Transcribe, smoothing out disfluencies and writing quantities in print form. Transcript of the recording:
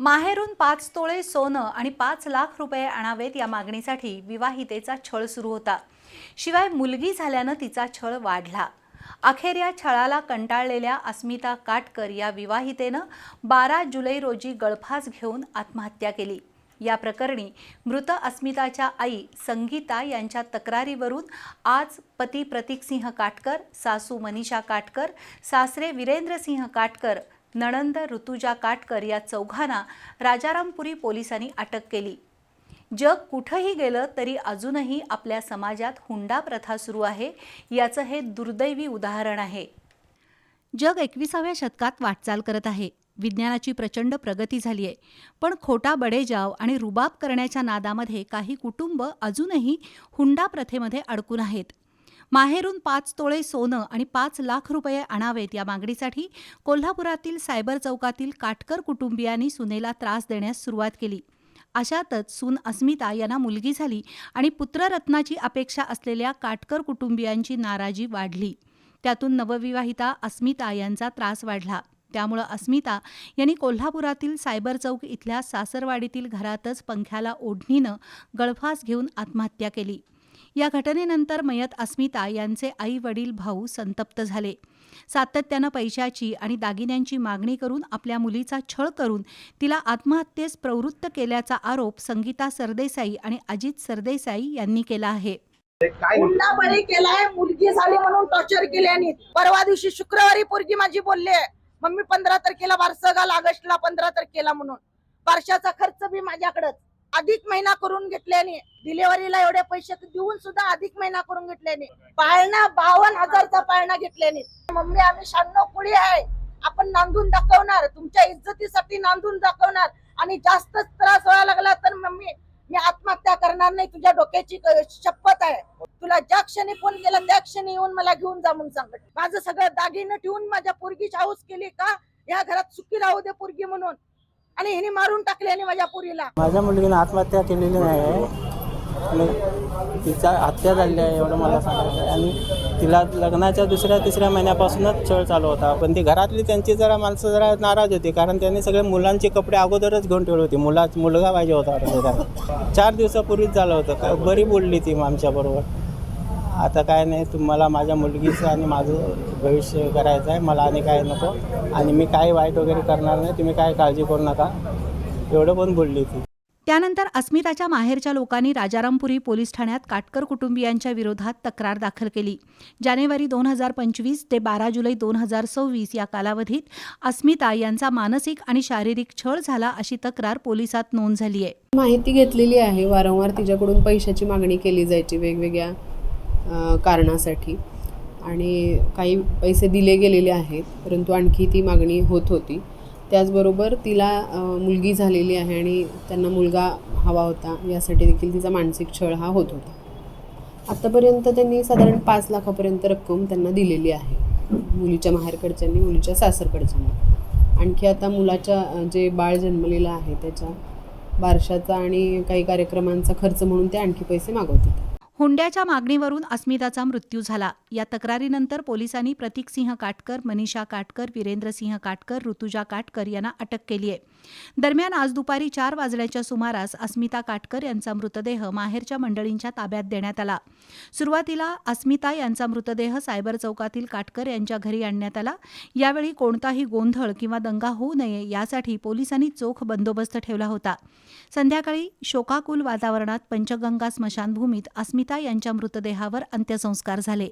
माहेरून 5 तोळे सोनं आणि 5 लाख रुपये आणावेत या मागणीसाठी विवाहितेचा छळ सुरू होता। शिवाय मुलगी झाल्यानं तिचा छळ वाढला। अखेर या छळाला कंटाळलेल्या अस्मिता काटकर या विवाहितेनं 12 जुलै रोजी गळफास घेऊन आत्महत्या केली। या प्रकरणी मृत अस्मिताच्या आई संगीता यांच्या तक्रारीवरून आज पती प्रतीकसिंह काटकर, सासू मनीषा काटकर, सासरे वीरेंद्रसिंह काटकर, नणंद ऋतुजा काटकर या चौघांना राजारामपुरी पोलिसांनी अटक केली। जग कुठेही गेलं तरी अजूनही आपल्या समाजात हुंडा प्रथा सुरू आहे, याचं हे दुर्दैवी उदाहरण आहे। जग 21व्या शतकात वाटचाल करत आहे। विज्ञानाची प्रचंड प्रगती झाली आहे, पण खोटा बडेजाव आणि रुबाब करण्याच्या नादामध्ये काही कुटुंब अजूनही हुंडा प्रथेमध्ये अडकून आहेत। माहेरून 5 तोळे सोनं आणि 5 लाख रुपये आणावेत या मागणीसाठी कोल्हापुरातील सायबर चौकातील काटकर कुटुंबियांनी सुनेला त्रास देण्यास सुरुवात केली। अशातच सून अस्मिता यांना मुलगी झाली आणि पुत्ररत्नाची अपेक्षा असलेल्या काटकर कुटुंबियांची नाराजी वाढली। त्यातून नवविवाहिता अस्मिता यांचा त्रास वाढला। त्यामुळे अस्मिता यांनी कोल्हापुरातील सायबर चौक इथल्या सासरवाडीतील घरातच पंख्याला ओढणीनं गळफास घेऊन आत्महत्या केली। या घटनेनंतर मयत अस्मिता यांचे आई वडील भाऊ संतप्त झाले। सातत्यानं पैशाची आणि दागिन्यांची मागणी करून आपल्या मुलीचा छळ करून तिला आत्महत्येस प्रवृत्त केल्याचा आरोप संगीता सरदेसाई आणि अजित सरदेसाई यांनी केला आहे। हुंडा बळी केलाय, मुलगी झाली म्हणून टॉर्चर केल्याने। परवा दिवशी शुक्रवारी पोरगी माझी बोलले, मम्मी 15 तारखेला बारसं घाल, ऑगस्टला 15 तारखेला म्हणून। बारशाचा खर्च बी माझ्याकडेच अधिक महिना करून घेतल्याने, डिलिव्हरीला एवढे पैसे देऊन सुद्धा अधिक महिना करून घेतल्याने, पाळणा 52,000चा पाळणा घेतल्याने। मम्मी आम्ही 96 कुळी आहे, आपण नांदून दाखवणार, तुमच्या इज्जतीसाठी नांदून दाखवणार, आणि जास्त त्रास व्हायला लागला तर मम्मी मी आत्महत्या करणार नाही, तुझ्या डोक्याची शपथ आहे। तुला ज्या क्षणी फोन केला त्या क्षणी येऊन मला घेऊन जा म्हणून सांगत। माझं सगळं दागिनं ठेवून माझ्या पोरगीची हाऊस केली का या घरात सुखी राहू दे पोरगी म्हणून, आणि हिने मारून टाकल्याने माझ्या पोरीला। माझ्या मुलगीने आत्महत्या केलेली नाही आहे, तिचा हत्या झाली आहे एवढं मला सांगायचं आहे। आणि तिला लग्नाच्या दुसऱ्या-तिसऱ्या महिन्यापासूनच छळ चालू होता, पण ती घरातली त्यांची जरा माणसं जरा नाराज होती, कारण त्यांनी सगळे मुलांचे कपडे अगोदरच घेऊन ठेवले होते। मुलगा पाहिजे होता, 4 दिवसापूर्वीच झालं होतं। बरी बोलली ती आमच्याबरोबर। आता काय नाही, तुम्हाला माझ्या मुलगीचं आणि माझं भविष्य करायचं आहे, मला आणि काय नको, आणि मी काही वाईट वगैरे करणार नाही, तुम्ही काय काळजी करू नका, एवढं पण बोलली ती। त्यानंतर अस्मिताच्या माहेरच्या लोकांनी राजारामपुरी पोलीस ठाण्यात काटकर कुटुंबियांच्या विरोधात तक्रार दाखल केली। जानेवारी 2025 ते 12 जुलै 2026 या कालावधीत अस्मिता यांचा मानसिक आणि शारीरिक छळ झाला अशी तक्रार पोलिसात नोंद झाली आहे। माहिती घेतलेली आहे, वारंवार तिच्याकडून पैशाची मागणी केली जायची वेगवेगळ्या कारणासाठी, आणि काही पैसे दिले गेलेले आहेत, परंतु आणखी ती मागणी होत होती। त्याचबरोबर तिला मुलगी झालेली आहे आणि त्यांना मुलगा हवा होता, यासाठी देखील तिचा मानसिक छळ हा होत होता। आत्तापर्यंत त्यांनी साधारण 5 लाखापर्यंत रक्कम त्यांना दिलेली आहे, मुलीच्या माहेरकडच्यांनी, मुलीच्या सासरकडच्यांनी। आणखी आता मुलाच्या जे बाळ जन्मलेलं आहे त्याच्या बारशाचा आणि काही कार्यक्रमांचा खर्च म्हणून ते आणखी पैसे मागवतात। हुंड्याच्या मागणीवरून अस्मिताचा मृत्यू झाला। या तक्रारीनंतर पोलिसांनी प्रतीकसिंह काटकर, मनीषा काटकर, वीरेंद्रसिंह काटकर, ऋतुजा काटकर यांना अटक केली आहे। दरम्यान आज दुपारी 4 वाजण्याच्या सुमारास अस्मिता काटकर यांचा मृतदेह माहेरच्या मंडळींच्या ताब्यात देण्यात आला। सुरुवातीला अस्मिता यांचा मृतदेह सायबर चौकातील काटकर यांच्या घरी आणण्यात आला। यावेळी कोणताही गोंधळ किंवा दंगा होऊ नये यासाठी पोलिसांनी चोख बंदोबस्त ठेवला होता। संध्याकाळी शोकाकुल वातावरणात पंचगंगा स्मशानभूमीत अस्मिता यांच्या मृतदेहावर अंत्यसंस्कार झाले।